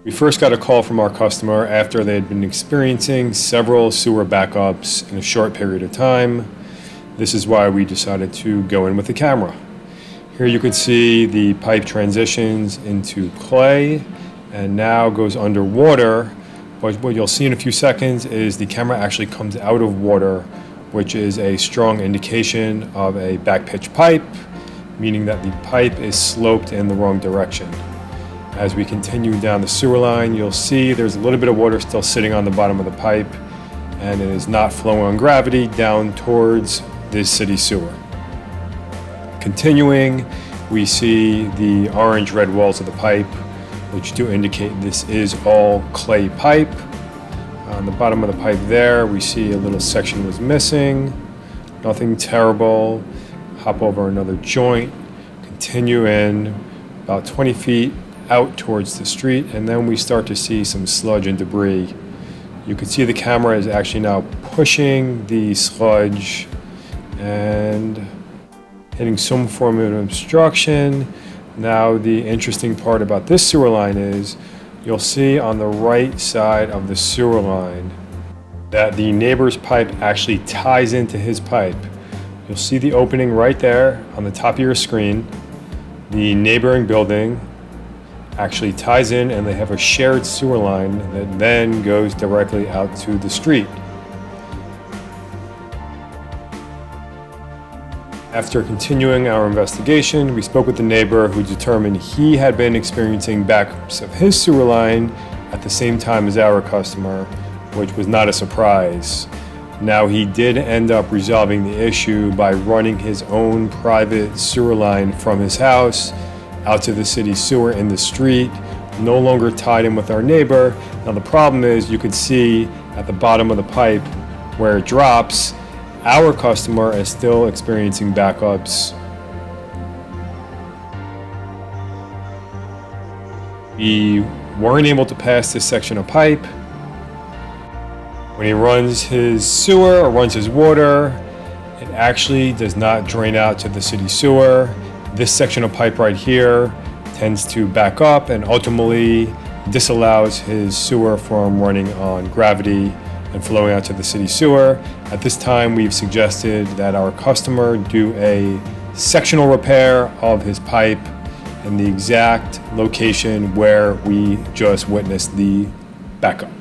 We first got a call from our customer after they had been experiencing several sewer backups in a short period of time. This is why we decided to go in with the camera. Here you can see the pipe transitions into clay and now goes underwater. But what you'll see in a few seconds is the camera actually comes out of water, which is a strong indication of a back pitch pipe, meaning that the pipe is sloped in the wrong direction. As we continue down the sewer line, you'll see there's a little bit of water still sitting on the bottom of the pipe, and it is not flowing on gravity down towards this city sewer. Continuing, we see the orange-red walls of the pipe, which do indicate this is all clay pipe. On the bottom of the pipe there, we see a little section was missing. Nothing terrible. Hop over another joint, continue in about 20 feet out towards the street, and then we start to see some sludge and debris. You can see the camera is actually now pushing the sludge and hitting some form of obstruction. Now the interesting part about this sewer line is you'll see on the right side of the sewer line that the neighbor's pipe actually ties into his pipe. You'll see the opening right there on the top of your screen. The neighboring building actually ties in, and they have a shared sewer line that then goes directly out to the street. After continuing our investigation, we spoke with the neighbor who determined he had been experiencing backups of his sewer line at the same time as our customer, which was not a surprise. Now, he did end up resolving the issue by running his own private sewer line from his house out to the city sewer in the street, no longer tied in with our neighbor. Now the problem is you could see at the bottom of the pipe where it drops, our customer is still experiencing backups. We weren't able to pass this section of pipe. When he runs his sewer or runs his water, it actually does not drain out to the city sewer. This section of pipe right here tends to back up and ultimately disallows his sewer from running on gravity and flowing out to the city sewer. At this time, we've suggested that our customer do a sectional repair of his pipe in the exact location where we just witnessed the backup.